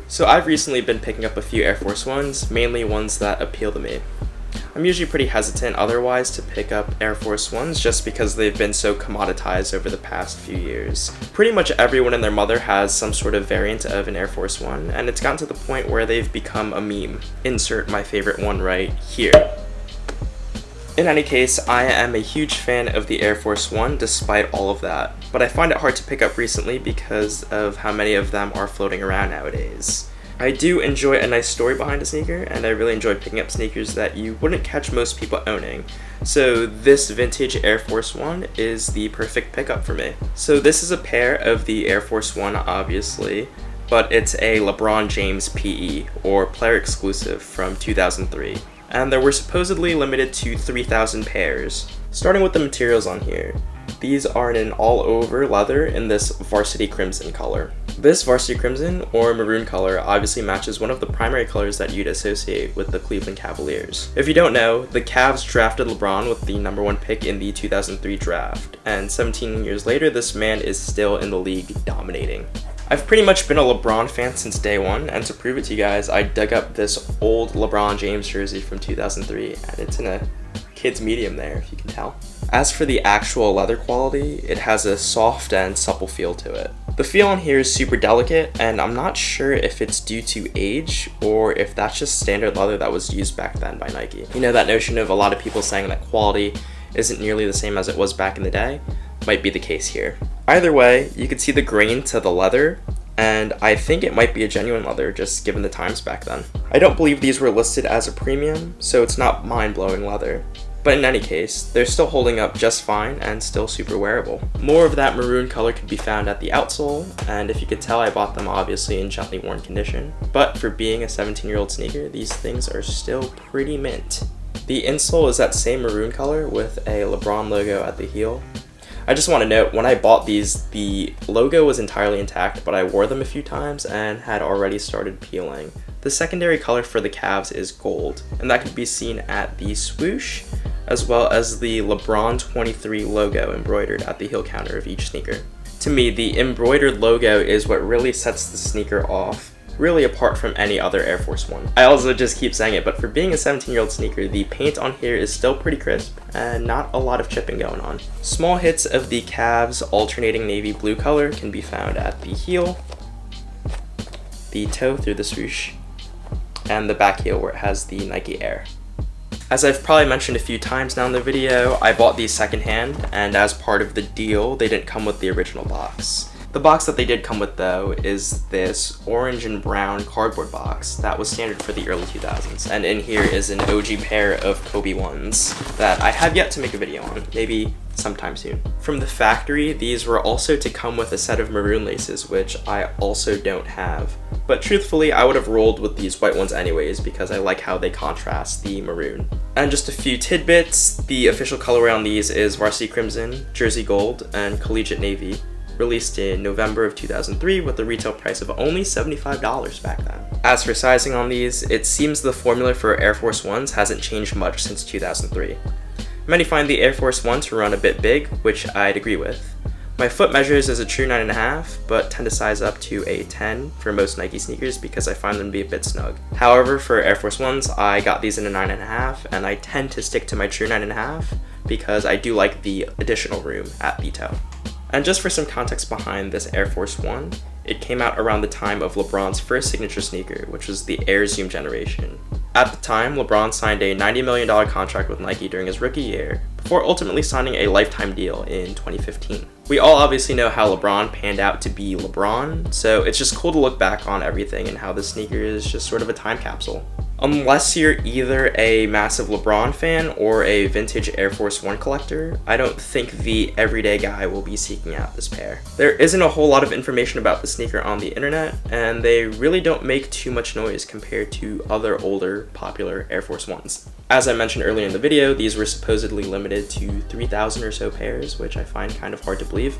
So I've recently been picking up a few Air Force Ones, mainly ones that appeal to me. I'm usually pretty hesitant otherwise to pick up Air Force Ones just because they've been so commoditized over the past few years. Pretty much everyone and their mother has some sort of variant of an Air Force One, and it's gotten to the point where they've become a meme. Insert my favorite one right here. In any case, I am a huge fan of the Air Force One despite all of that, but I find it hard to pick up recently because of how many of them are floating around nowadays. I do enjoy a nice story behind a sneaker, and I really enjoy picking up sneakers that you wouldn't catch most people owning. So this vintage Air Force One is the perfect pickup for me. So this is a pair of the Air Force One, obviously, but it's a Lebron James PE, or player exclusive, from 2003. And they were supposedly limited to 3,000 pairs. Starting with the materials on here. These are in an all-over leather in this Varsity Crimson color. This Varsity Crimson, or maroon color, obviously matches one of the primary colors that you'd associate with the Cleveland Cavaliers. If you don't know, the Cavs drafted LeBron with the #1 pick in the 2003 draft, and 17 years later, this man is still in the league dominating. I've pretty much been a LeBron fan since day one, and to prove it to you guys, I dug up this old LeBron James jersey from 2003, and it's in a kid's medium there, if you can tell. As for the actual leather quality, it has a soft and supple feel to it. The feel on here is super delicate, and I'm not sure if it's due to age or if that's just standard leather that was used back then by Nike. You know, that notion of a lot of people saying that quality isn't nearly the same as it was back in the day? Might be the case here. Either way, you can see the grain to the leather, and I think it might be a genuine leather just given the times back then. I don't believe these were listed as a premium, so it's not mind-blowing leather. But in any case, they're still holding up just fine and still super wearable. More of that maroon color can be found at the outsole, and if you could tell, I bought them obviously in gently worn condition. But for being a 17-year-old sneaker, these things are still pretty mint. The insole is that same maroon color with a LeBron logo at the heel. I just want to note, when I bought these, the logo was entirely intact, but I wore them a few times and had already started peeling. The secondary color for the Cavs is gold, and that can be seen at the swoosh, as well as the LeBron 23 logo embroidered at the heel counter of each sneaker. To me, the embroidered logo is what really sets the sneaker off, really apart from any other Air Force One. I also just keep saying it, but for being a 17-year-old sneaker, the paint on here is still pretty crisp and not a lot of chipping going on. Small hits of the Cavs alternating navy blue color can be found at the heel, the toe through the swoosh, and the back heel where it has the Nike Air. As I've probably mentioned a few times now in the video, I bought these secondhand, and as part of the deal, they didn't come with the original box. The box that they did come with, though, is this orange and brown cardboard box that was standard for the early 2000s, and in here is an OG pair of Kobe ones that I have yet to make a video on, maybe sometime soon. From the factory, these were also to come with a set of maroon laces, which I also don't have. But truthfully, I would have rolled with these white ones anyways because I like how they contrast the maroon. And just a few tidbits, the official colorway on these is Varsity Crimson, Jersey Gold, and Collegiate Navy. Released in November of 2003 with a retail price of only $75 back then. As for sizing on these, it seems the formula for Air Force Ones hasn't changed much since 2003. Many find the Air Force One to run a bit big, which I'd agree with. My foot measures as a true 9.5, but tend to size up to a 10 for most Nike sneakers because I find them to be a bit snug. However, for Air Force Ones, I got these in a 9.5, and I tend to stick to my true 9.5 because I do like the additional room at the toe. And just for some context behind this Air Force One, it came out around the time of LeBron's first signature sneaker, which was the Air Zoom generation. At the time, LeBron signed a $90 million contract with Nike during his rookie year, before ultimately signing a lifetime deal in 2015. We all obviously know how LeBron panned out to be LeBron, so it's just cool to look back on everything and how this sneaker is just sort of a time capsule. Unless you're either a massive LeBron fan or a vintage Air Force One collector, I don't think the everyday guy will be seeking out this pair. There isn't a whole lot of information about the sneaker on the internet, and they really don't make too much noise compared to other older, popular Air Force Ones. As I mentioned earlier in the video, these were supposedly limited to 3,000 or so pairs, which I find kind of hard to believe,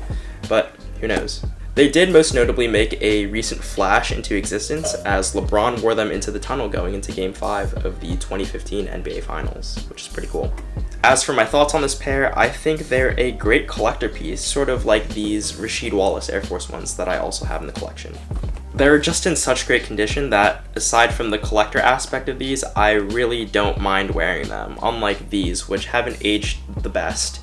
but who knows. They did most notably make a recent flash into existence as LeBron wore them into the tunnel going into Game 5 of the 2015 NBA Finals, which is pretty cool. As for my thoughts on this pair, I think they're a great collector piece, sort of like these Rasheed Wallace Air Force Ones that I also have in the collection. They're just in such great condition that, aside from the collector aspect of these, I really don't mind wearing them, unlike these, which haven't aged the best.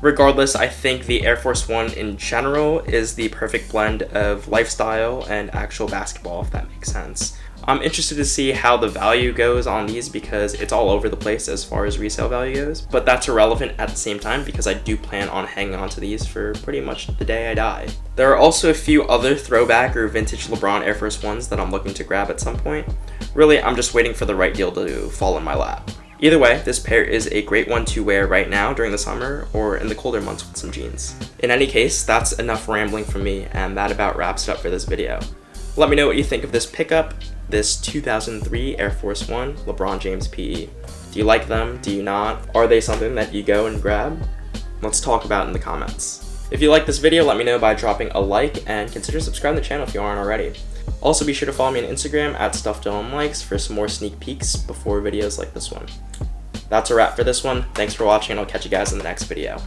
Regardless, I think the Air Force 1 in general is the perfect blend of lifestyle and actual basketball, if that makes sense. I'm interested to see how the value goes on these because it's all over the place as far as resale value goes, but that's irrelevant at the same time because I do plan on hanging on to these for pretty much the day I die. There are also a few other throwback or vintage LeBron Air Force 1s that I'm looking to grab at some point. Really, I'm just waiting for the right deal to fall in my lap. Either way, this pair is a great one to wear right now during the summer or in the colder months with some jeans. In any case, that's enough rambling from me, and that about wraps it up for this video. Let me know what you think of this pickup, this 2003 Air Force 1 LeBron James PE. Do you like them? Do you not? Are they something that you go and grab? Let's talk about it in the comments. If you like this video, let me know by dropping a like and consider subscribing to the channel if you aren't already. Also be sure to follow me on Instagram at StuffedOnLikes for some more sneak peeks before videos like this one. That's a wrap for this one. Thanks for watching and I'll catch you guys in the next video.